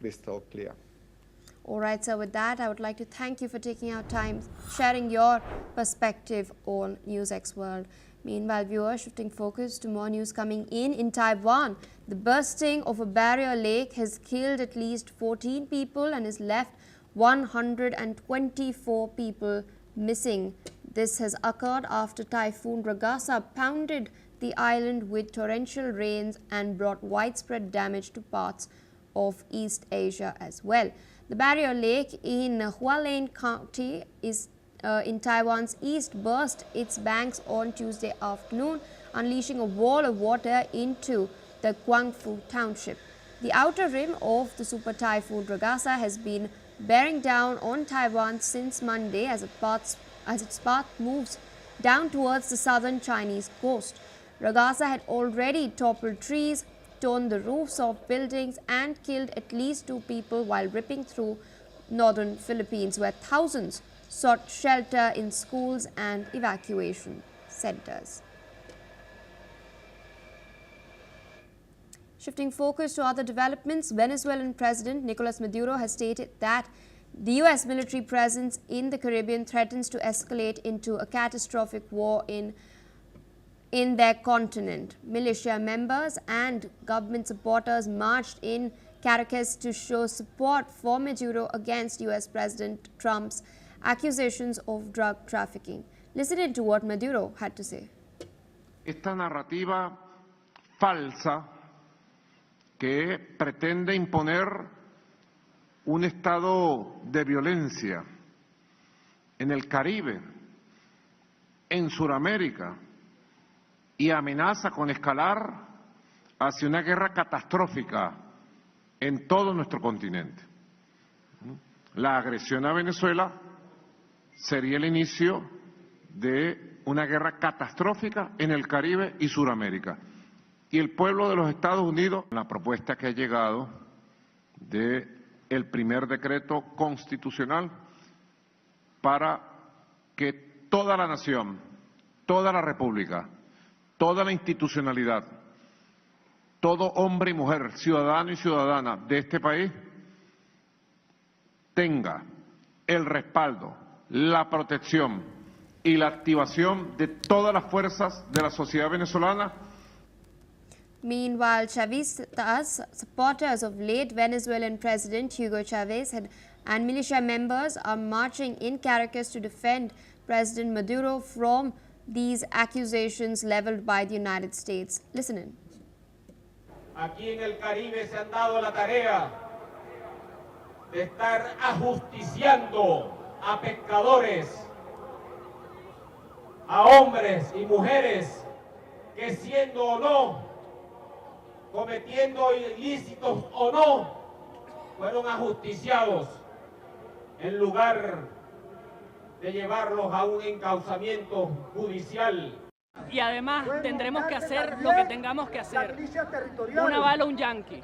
crystal clear. All right, so with that, I would like to thank you for taking our time, sharing your perspective on NewsX World. Meanwhile, viewers, shifting focus to more news coming in Taiwan. The bursting of a barrier lake has killed at least 14 people and has left 124 people missing. This has occurred after Typhoon Ragasa pounded the island with torrential rains and brought widespread damage to parts of East Asia as well. The barrier lake in Hualien County is in Taiwan's east burst its banks on Tuesday afternoon, unleashing a wall of water into the Guangfu township. The outer rim of the super typhoon Ragasa has been bearing down on Taiwan since Monday as its path moves down towards the southern Chinese coast. Ragasa had already toppled trees, torn the roofs of buildings and killed at least 2 people while ripping through northern Philippines, where thousands sought shelter in schools and evacuation centers. Shifting focus to other developments, Venezuelan President Nicolas Maduro has stated that the U.S. military presence in the Caribbean threatens to escalate into a catastrophic war in their continent. Militia members and government supporters marched in Caracas to show support for Maduro against U.S. President Trump's accusations of drug trafficking. Listen to what Maduro had to say. Esta narrativa falsa que pretende imponer un estado de violencia en el Caribe, en Sudamérica, y amenaza con escalar hacia una guerra catastrófica en todo nuestro continente. La agresión a Venezuela sería el inicio de una guerra catastrófica en el Caribe y Sudamérica. Y el pueblo de los Estados Unidos, la propuesta que ha llegado del primer decreto constitucional para que toda la nación, toda la república, toda la institucionalidad, todo hombre y mujer, ciudadano y ciudadana de este país tenga el respaldo, la protección y la activación de todas las fuerzas de la sociedad venezolana. Meanwhile, Chavistas, supporters of late Venezuelan President Hugo Chavez and militia members are marching in Caracas to defend President Maduro from these accusations leveled by the United States. Listen in. Aquí en el Caribe se han dado la tarea de estar ajusticiando a pescadores, a hombres y mujeres que siendo o no, cometiendo ilícitos o no, fueron ajusticiados en lugar de llevarlos a un encauzamiento judicial. Y además tendremos que hacer lo que tengamos que hacer. Una bala, un yanqui.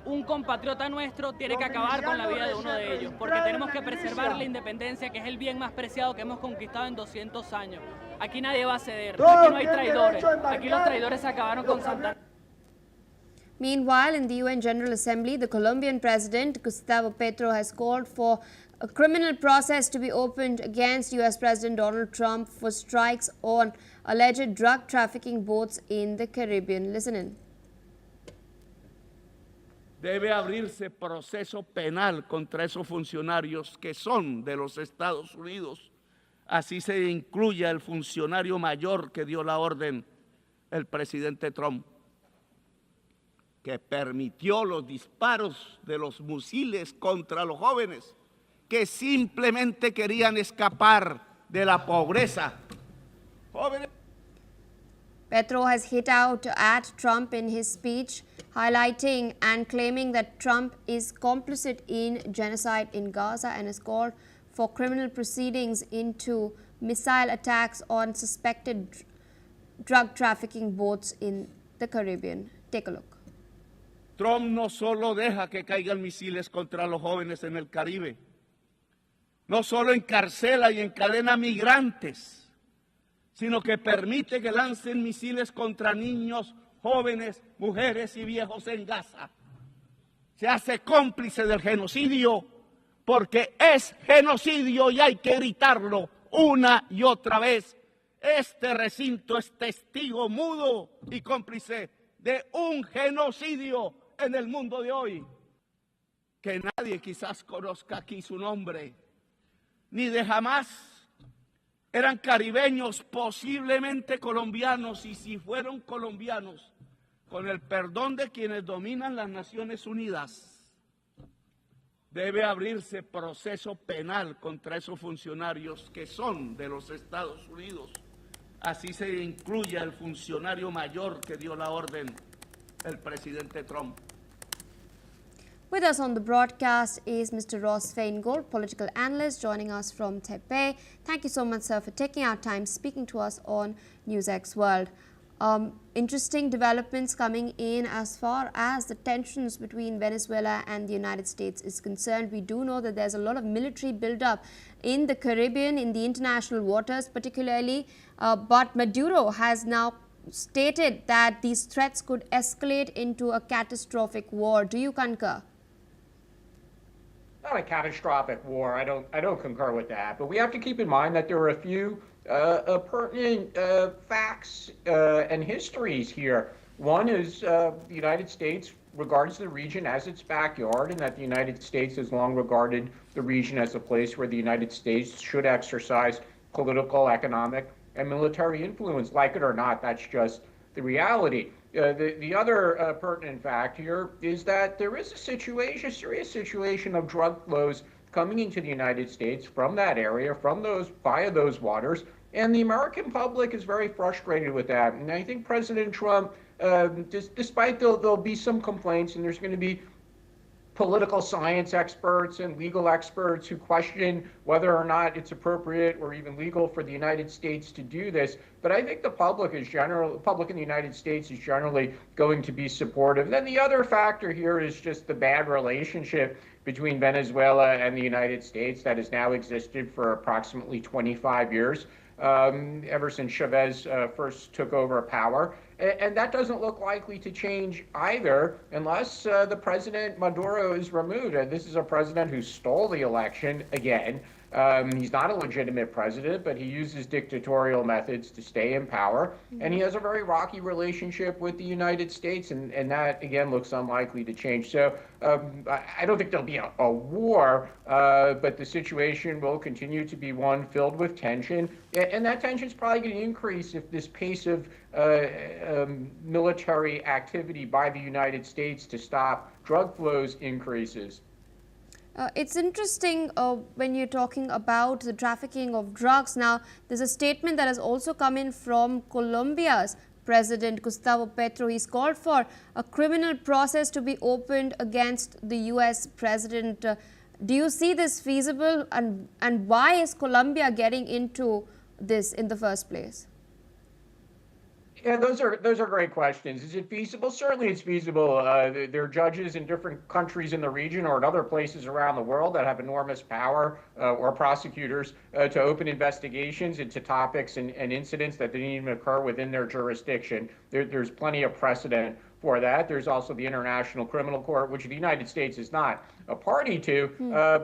Un compatriota nuestro tiene que acabar con la vida de uno de ellos, porque tenemos que preservar la independencia, que es el bien más preciado que hemos conquistado en 200 años. Aquí nadie va a ceder, aquí no hay traidores, aquí los traidores se acabaron con Santa. Meanwhile, in the UN General Assembly, the Colombian President Gustavo Petro has called for a criminal process to be opened against U.S. President Donald Trump for strikes on alleged drug trafficking boats in the Caribbean. Listen in. Debe abrirse proceso penal contra esos funcionarios que son de los Estados Unidos. Así se incluya el funcionario mayor que dio la orden, el presidente Trump, que permitió los disparos de los misiles contra los jóvenes que simplemente querían escapar de la pobreza. Jóvenes. Petro has hit out at Trump in his speech, highlighting and claiming that Trump is complicit in genocide in Gaza and has called for criminal proceedings into missile attacks on suspected drug trafficking boats in the Caribbean. Take a look. Trump no solo deja que caigan misiles contra los jóvenes en el Caribe, no solo encarcela y encadena migrantes, sino que permite que lancen misiles contra niños, jóvenes, mujeres y viejos en Gaza. se hace cómplice del genocidio, porque es genocidio y hay que gritarlo una y otra vez. Este recinto es testigo mudo y cómplice de un genocidio en el mundo de hoy, que nadie quizás conozca aquí su nombre, ni de jamás. Eran caribeños, posiblemente colombianos, y si fueron colombianos, con el perdón de quienes dominan las Naciones Unidas, debe abrirse proceso penal contra esos funcionarios que son de los Estados Unidos. Así se incluye al funcionario mayor que dio la orden, el presidente Trump. With us on the broadcast is Mr. Ross Feingold, political analyst, joining us from Taipei. Thank you so much, sir, for taking our time speaking to us on NewsX World. Interesting developments coming in as far as the tensions between Venezuela and the United States is concerned. We do know that there's a lot of military buildup in the Caribbean, in the international waters particularly, but Maduro has now stated that these threats could escalate into a catastrophic war. Do you concur? Not a catastrophic war. I don't concur with that. But we have to keep in mind that there are a few pertinent facts and histories here. One is the United States regards the region as its backyard, and that the United States has long regarded the region as a place where the United States should exercise political, economic, and military influence. Like it or not, that's just the reality. The other pertinent fact here is that there is a serious situation of drug flows coming into the United States from that area, via those waters, and the American public is very frustrated with that. And I think President Trump, despite there'll be some complaints, and there's going to be political science experts and legal experts who question whether or not it's appropriate or even legal for the United States to do this. But I think the public in the United States is generally going to be supportive. And then the other factor here is just the bad relationship between Venezuela and the United States that has now existed for approximately 25 years, ever since Chavez first took over power. And that doesn't look likely to change either unless the President Maduro is removed. This is a president who stole the election again. He's not a legitimate president, but he uses dictatorial methods to stay in power. And he has a very rocky relationship with the United States, and that, again, looks unlikely to change. So I don't think there'll be a war, but the situation will continue to be one filled with tension. And that tension is probably going to increase if this pace of military activity by the United States to stop drug flows increases. It's interesting when you're talking about the trafficking of drugs. Now, there's a statement that has also come in from Colombia's President Gustavo Petro. He's called for a criminal process to be opened against the U.S. president. Do you see this feasible, and why is Colombia getting into this in the first place? Yeah, those are great questions. Is it feasible? Certainly it's feasible. There are judges in different countries in the region or in other places around the world that have enormous power, or prosecutors, to open investigations into topics and incidents that didn't even occur within their jurisdiction. There's plenty of precedent for that. There's also the International Criminal Court, which the United States is not a party to,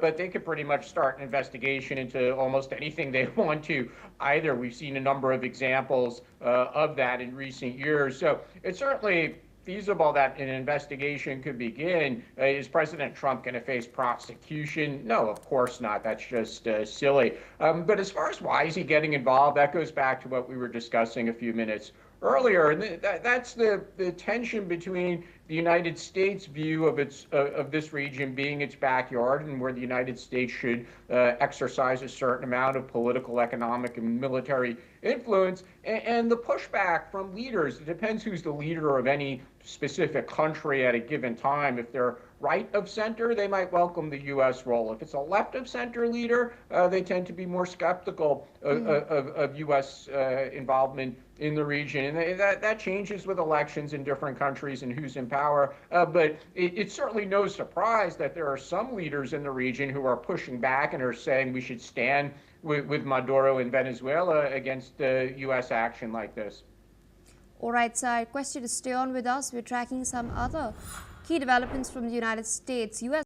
but they could pretty much start an investigation into almost anything they want to either. We've seen a number of examples of that in recent years. So it's certainly feasible that an investigation could begin. Is President Trump going to face prosecution? No, of course not. That's just silly. But as far as why is he getting involved, that goes back to what we were discussing a few minutes earlier, and that's the tension between the United States' view of this region being its backyard and where the United States should exercise a certain amount of political, economic, and military influence, and the pushback from leaders. It depends who's the leader of any specific country at a given time. If they're right of center, they might welcome the U.S. role. If it's a left of center leader, they tend to be more skeptical of U.S. involvement in the region. And that changes with elections in different countries and who's in power. But it's certainly no surprise that there are some leaders in the region who are pushing back and are saying we should stand with Maduro in Venezuela against U.S. action like this. All right, sir, I request you to stay on with us. We're tracking some other Key developments from the United States. U.S.